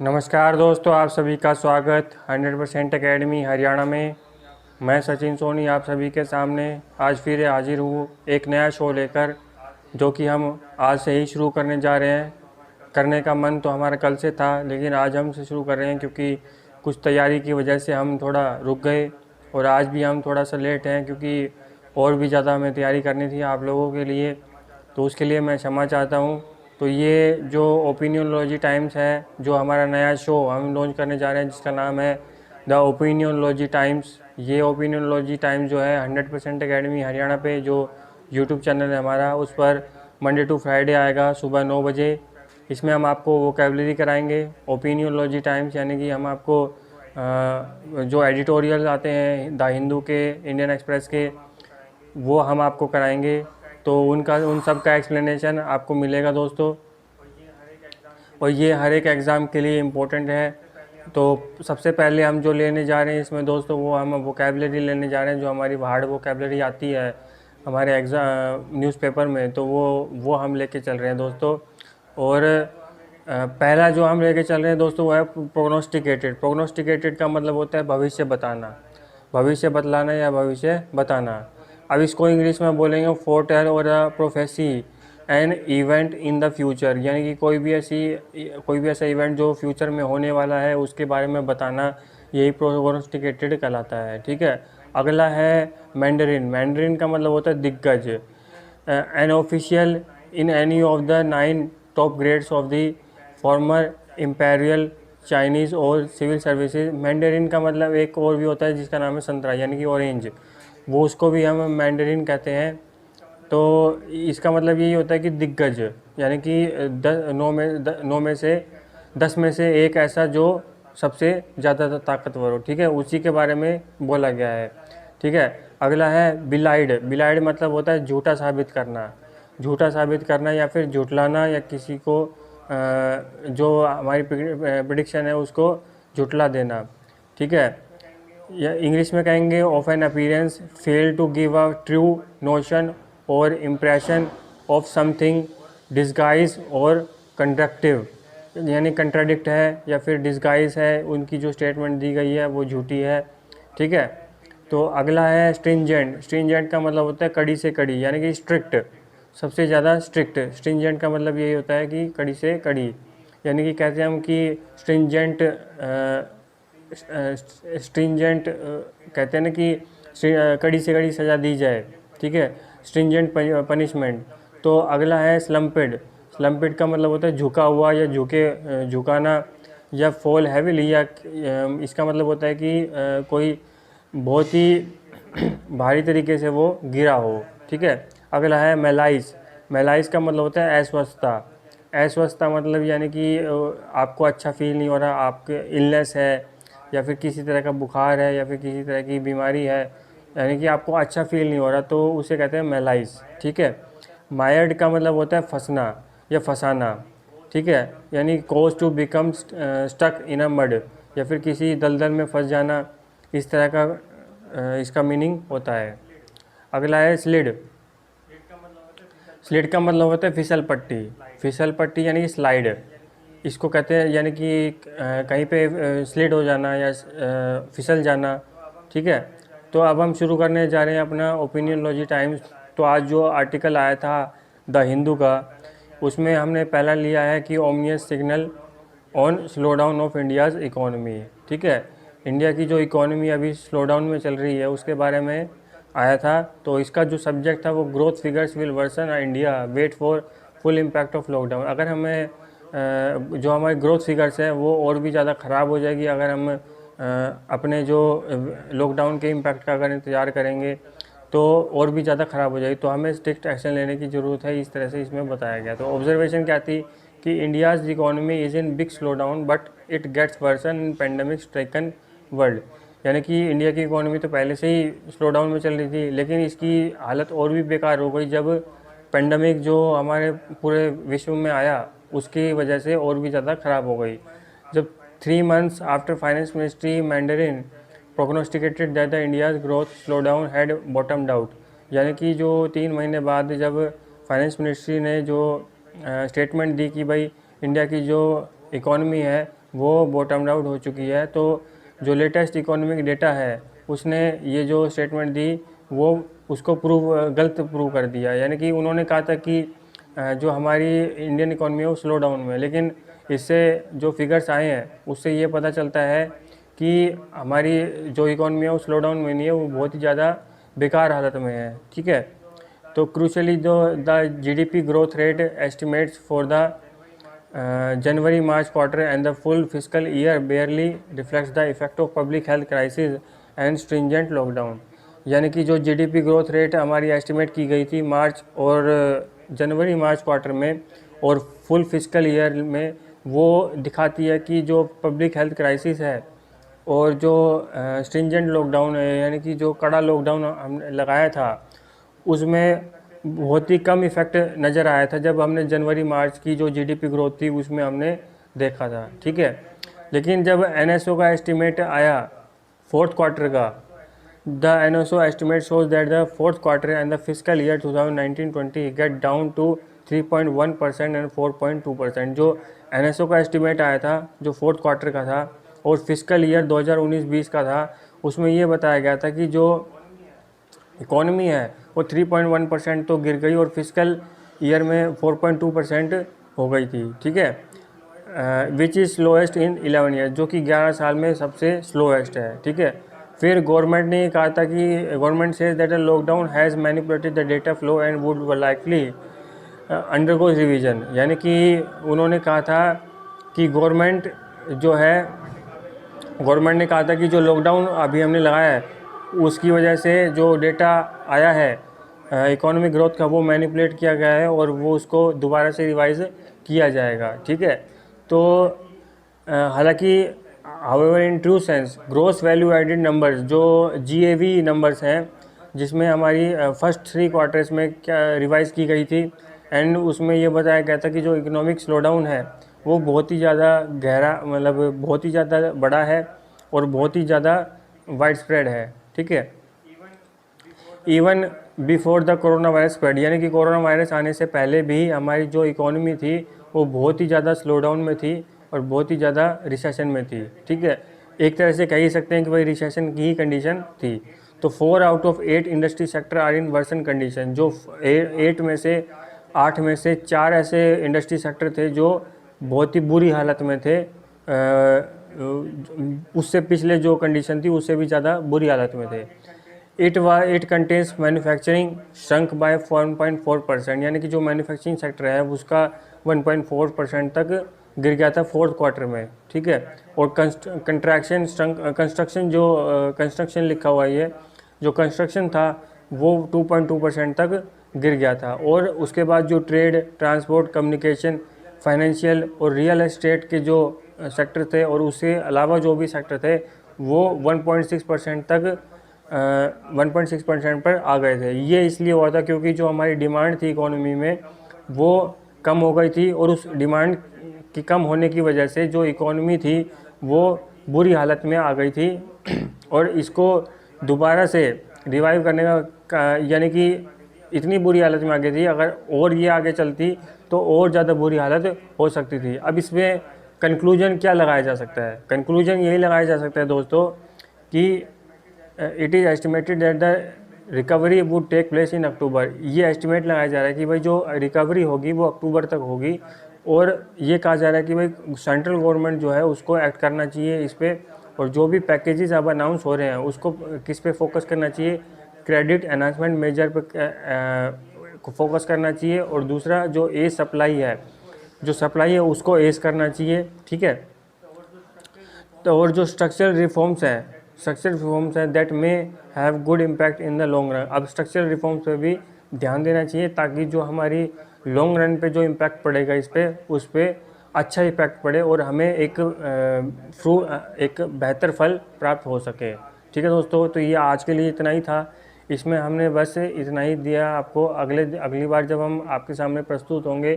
नमस्कार दोस्तों, आप सभी का स्वागत 100% एकेडमी हरियाणा में। मैं सचिन सोनी आप सभी के सामने आज फिर हाजिर हूँ एक नया शो लेकर, जो कि हम आज से ही शुरू करने जा रहे हैं। करने का मन तो हमारा कल से था, लेकिन आज हम से शुरू कर रहे हैं क्योंकि कुछ तैयारी की वजह से हम थोड़ा रुक गए और आज भी हम थोड़ा सा लेट हैं, क्योंकि और भी ज़्यादा हमें तैयारी करनी थी आप लोगों के लिए। तो उसके लिए मैं क्षमा चाहता हूँ। तो ये जो ओपिनियनोलॉजी टाइम्स है, जो हमारा नया शो हम लॉन्च करने जा रहे हैं, जिसका नाम है द ओपिनियनोलॉजी टाइम्स। ये ओपिनियनोलॉजी टाइम्स जो है 100% एकेडमी हरियाणा पे जो यूट्यूब चैनल है हमारा, उस पर मंडे टू फ्राइडे आएगा सुबह 9 बजे। इसमें हम आपको वोकेबलरी कराएंगे ओपिनियनोलॉजी टाइम्स, यानी कि हम आपको जो एडिटोरियल आते हैं द हिंदू के, इंडियन एक्सप्रेस के, वो हम आपको कराएंगे। तो उन सब का एक्सप्लेनेशन आपको मिलेगा दोस्तों, और ये हर एक एग्ज़ाम के लिए इम्पोर्टेंट है। तो सबसे पहले हम जो लेने जा रहे हैं इसमें दोस्तों, वो हम वोकेबलरी लेने जा रहे हैं, जो हमारी हार्ड वोकेबलरी आती है हमारे एग्ज़ाम न्यूज़पेपर में, तो वो हम लेके चल रहे हैं दोस्तों। और पहला जो हम लेके चल रहे हैं दोस्तों, वो है प्रोग्नोस्टिकेटेड। प्रोग्नोस्टिकेटेड का मतलब होता है भविष्य बताना, भविष्य बतलाना या भविष्य बताना। अब इसको इंग्लिश में बोलेंगे फोरटेल और prophecy an event in the future, यानी कि कोई भी ऐसा इवेंट जो फ्यूचर में होने वाला है उसके बारे में बताना, यही प्रोग्नोस्टिकेटेड कहलाता है। ठीक है। अगला है मैंडरिन। मैंडरिन का मतलब होता है दिग्गज। An official in any of the 9 top grades of the former imperial Chinese और सिविल सर्विसेज। मैंडरिन का मतलब एक और भी होता है जिसका नाम है संतरा, यानी कि ऑरेंज, वो उसको भी हम मैंडरिन कहते हैं। तो इसका मतलब यही होता है कि दिग्गज, यानी कि 9 में से 10 में से एक ऐसा जो सबसे ज़्यादा ताकतवर हो। ठीक है, उसी के बारे में बोला गया है। ठीक है। अगला है बिलाइड। बिलाइड मतलब होता है झूठा साबित करना, झूठा साबित करना या फिर झुठलाना, या किसी को जो हमारी प्रिडिक्शन है उसको झुठला देना। ठीक है। या इंग्लिश में कहेंगे of an appearance fail to give a true notion और इम्प्रेशन ऑफ समथिंग डिस्गाइज और कंडक्टिव, यानी कंट्राडिक्ट है या फिर डिस्गाइज है, उनकी जो स्टेटमेंट दी गई है वो झूठी है। ठीक है। तो अगला है स्ट्रिंजेंट। स्ट्रिंजेंट का मतलब होता है कड़ी से कड़ी, यानी कि स्ट्रिक्ट, सबसे ज़्यादा स्ट्रिक्ट। स्ट्रिंजेंट का मतलब यही होता है कि कड़ी से कड़ी, यानी कि कहते हैं हम कि स्ट्रिंजेंट स्ट्रिंजेंट कहते हैं ना कि कड़ी से कड़ी सज़ा दी जाए। ठीक है, स्ट्रिंजेंट पनिशमेंट। तो अगला है स्लम्पेड। स्लम्पेड का मतलब होता है झुका हुआ या झुकाना, या फॉल हैविली, या इसका मतलब होता है कि कोई बहुत ही भारी तरीके से वो गिरा हो। ठीक है। अगला है मेलाइस। मेलाइस का मतलब होता है अस्वस्थता। अस्वस्थता मतलब यानी कि आपको अच्छा फील नहीं हो रहा, आपके इलनेस है या फिर किसी तरह का बुखार है या फिर किसी तरह की बीमारी है, यानी कि आपको अच्छा फील नहीं हो रहा, तो उसे कहते हैं मेलाइस। ठीक है। मायर्ड का मतलब होता है फंसना या फंसाना। ठीक है, यानी cause to become stuck in a mud, या फिर किसी दलदल में फंस जाना, इस तरह का इसका मीनिंग होता है। अगला है स्लिड। स्लिड का मतलब होता है फिसल पट्टी। फिसल पट्टी यानी कि स्लाइड, इसको कहते हैं, यानी कि कहीं पे स्लिड हो जाना या फिसल जाना। ठीक है। तो अब हम शुरू करने जा रहे हैं अपना ओपिनियनोलॉजी टाइम्स। तो आज जो आर्टिकल आया था द हिंदू का, उसमें हमने पहला लिया है कि ominous signal on slow down of India's economy. ठीक है, इंडिया की जो इकोनॉमी अभी स्लो डाउन में चल रही है उसके बारे में आया था। तो इसका जो सब्जेक्ट था वो growth figures will worsen India wait for full impact of lockdown. अगर हमें जो हमारी ग्रोथ फिगर्स है वो और भी ज़्यादा ख़राब हो जाएगी अगर हम अपने जो लॉकडाउन के इम्पैक्ट का अगर इंतज़ार करेंगे, तो और भी ज़्यादा ख़राब हो जाएगी। तो हमें स्ट्रिक्ट एक्शन लेने की ज़रूरत है, इस तरह से इसमें बताया गया। तो ऑब्जर्वेशन क्या थी कि India's economy is in big slow down but it gets worsen in pandemic stricken world, यानी कि इंडिया की इकोनॉमी तो पहले से ही स्लो डाउन में चल रही थी, लेकिन इसकी हालत और भी बेकार हो गई जब पेंडेमिक जो हमारे पूरे विश्व में आया उसकी वजह से और भी ज़्यादा ख़राब हो गई। जब 3 months after finance ministry mandarin prognosticated that the India's growth slow down had bottomed out, यानी कि जो 3 महीने बाद जब फाइनेंस मिनिस्ट्री ने जो स्टेटमेंट दी कि भाई इंडिया की जो इकॉनमी है वो बॉटम आउट हो चुकी है। तो जो लेटेस्ट इकोनॉमिक डेटा है उसने ये जो स्टेटमेंट दी वो उसको गलत प्रूव कर दिया। यानी कि उन्होंने कहा था कि जो हमारी इंडियन इकॉनमी है वो स्लो डाउन में है, लेकिन इससे जो फिगर्स आए हैं उससे ये पता चलता है कि हमारी जो इकॉनमी है वो स्लो डाउन में नहीं है, वो बहुत ही ज़्यादा बेकार हालत में है। ठीक है, तो crucially the GDP growth rate estimates for the January March quarter and the full fiscal year barely reflects the effect of public health crisis and stringent lockdown। यानी कि जो GDP ग्रोथ रेट हमारी एस्टिमेट की गई थी मार्च और जनवरी मार्च quarter में और फुल फिस्कल ईयर में, वो दिखाती है कि जो पब्लिक हेल्थ क्राइसिस है और जो स्ट्रिंजेंट लॉकडाउन है, यानी कि जो कड़ा लॉकडाउन हमने लगाया था, उसमें बहुत ही कम इफेक्ट नज़र आया था जब हमने जनवरी मार्च की जो GDP ग्रोथ थी उसमें हमने देखा था। ठीक है, लेकिन जब NSO का एस्टिमेट आया फोर्थ क्वार्टर का, the NSO estimate shows that the fourth quarter and the fiscal year 2019-20 get down to 3.1% and 4.2%। जो NSO का एस्टिमेट आया था जो फोर्थ क्वार्टर का था और फिस्कल ईयर 2019-20 का था, उसमें ये बताया गया था कि जो इकॉनमी है वो 3.1% तो गिर गई और फिस्कल ईयर में 4.2% हो गई थी। ठीक है, which is slowest in 11 year, जो कि 11 साल में सबसे स्लोएस्ट है। ठीक है, फिर गवर्नमेंट ने कहा था कि government says that lockdown has manipulated the data flow and would likely undergo revision. यानी कि उन्होंने कहा था कि गवर्नमेंट ने कहा था कि जो लॉकडाउन अभी हमने लगाया है उसकी वजह से जो डेटा आया है इकोनॉमिक ग्रोथ का वो मैनिपुलेट किया गया है और वो उसको दोबारा से रिवाइज किया जाएगा। ठीक है, तो हालांकि however in true sense gross value added numbers जो GAV नंबर्स हैं, जिसमें हमारी फर्स्ट 3 क्वार्टर्स में क्या रिवाइज की गई थी, एंड उसमें ये बताया गया था कि जो इकोनॉमिक स्लोडाउन है वो बहुत ही ज़्यादा गहरा, मतलब बहुत ही ज़्यादा बड़ा है और बहुत ही ज़्यादा वाइड स्प्रेड है। ठीक है, even before the corona virus spread, यानी कि कोरोना वायरस आने से पहले भी हमारी जो इकोनॉमी थी वो बहुत ही ज़्यादा स्लो डाउन में थी और बहुत ही ज़्यादा रिसेशन में थी। ठीक है, एक तरह से कह ही सकते हैं कि भाई रिसेशन की ही कंडीशन थी। तो 4 out of 8 industry sector are in worsen condition. जो 8 में से 4 ऐसे इंडस्ट्री सेक्टर थे जो बहुत ही बुरी हालत में थे, उससे पिछले जो कंडीशन थी उससे भी ज़्यादा बुरी हालत में थे। It contains manufacturing shrunk by 1.4%, यानी कि जो मैन्युफैक्चरिंग सेक्टर है उसका 1.4% तक गिर गया था फोर्थ क्वार्टर में। ठीक है, और कंस्ट्रक्शन लिखा हुआ है, जो कंस्ट्रक्शन था वो 2.2% तक गिर गया था। और उसके बाद जो ट्रेड, ट्रांसपोर्ट, कम्युनिकेशन, फाइनेंशियल और रियल एस्टेट के जो सेक्टर थे और उससे अलावा जो भी सेक्टर थे वो 1.6% पर आ गए थे। ये इसलिए हुआ था क्योंकि जो हमारी डिमांड थी इकोनॉमी में वो कम हो गई थी और उस डिमांड की कम होने की वजह से जो इकोनॉमी थी वो बुरी हालत में आ गई थी और इसको दोबारा से रिवाइव करने का, यानी कि इतनी बुरी हालत में आ गई थी, अगर और ये आगे चलती तो और ज़्यादा बुरी हालत हो सकती थी। अब इसमें कंक्लूजन क्या लगाया जा सकता है? कंक्लूजन यही लगाया जा सकता है दोस्तों कि it is estimated that the recovery would take place in October. ये एस्टिमेट लगाया जा रहा है कि भाई जो रिकवरी होगी वो अक्टूबर तक होगी और ये कहा जा रहा है कि भाई सेंट्रल गवर्नमेंट जो है उसको एक्ट करना चाहिए इस पर, और जो भी पैकेजेस अब अनाउंस हो रहे हैं उसको किस पे फोकस करना चाहिए, क्रेडिट एनहांसमेंट मेजर पे फोकस करना चाहिए, और दूसरा जो सप्लाई है उसको एस करना चाहिए। ठीक है, तो और जो स्ट्रक्चरल रिफॉर्म्स हैं that may have good impact in the long run. अब स्ट्रक्चरल रिफॉर्म्स पे भी ध्यान देना चाहिए ताकि जो हमारी लॉन्ग रन पे जो इम्पैक्ट पड़ेगा उस पर अच्छा इम्पैक्ट पड़े और हमें एक बेहतर फल प्राप्त हो सके। ठीक है दोस्तों, तो ये आज के लिए इतना ही था। इसमें हमने बस इतना ही दिया आपको। अगली बार जब हम आपके सामने प्रस्तुत होंगे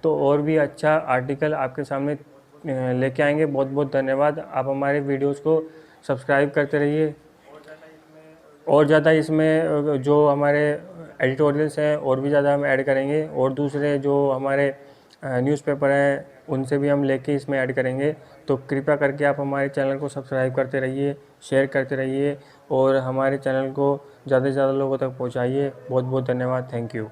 तो और भी अच्छा आर्टिकल आपके सामने लेके आएंगे। बहुत बहुत धन्यवाद। आप हमारे वीडियोस को सब्सक्राइब करते रहिए। और ज़्यादा इसमें जो हमारे एडिटोरियल्स हैं और भी ज़्यादा हम ऐड करेंगे और दूसरे जो हमारे न्यूज़पेपर है उनसे भी हम लेके इसमें ऐड करेंगे। तो कृपया करके आप हमारे चैनल को सब्सक्राइब करते रहिए, शेयर करते रहिए और हमारे चैनल को ज़्यादा से ज़्यादा लोगों तक पहुंचाइए। बहुत बहुत धन्यवाद। Thank you.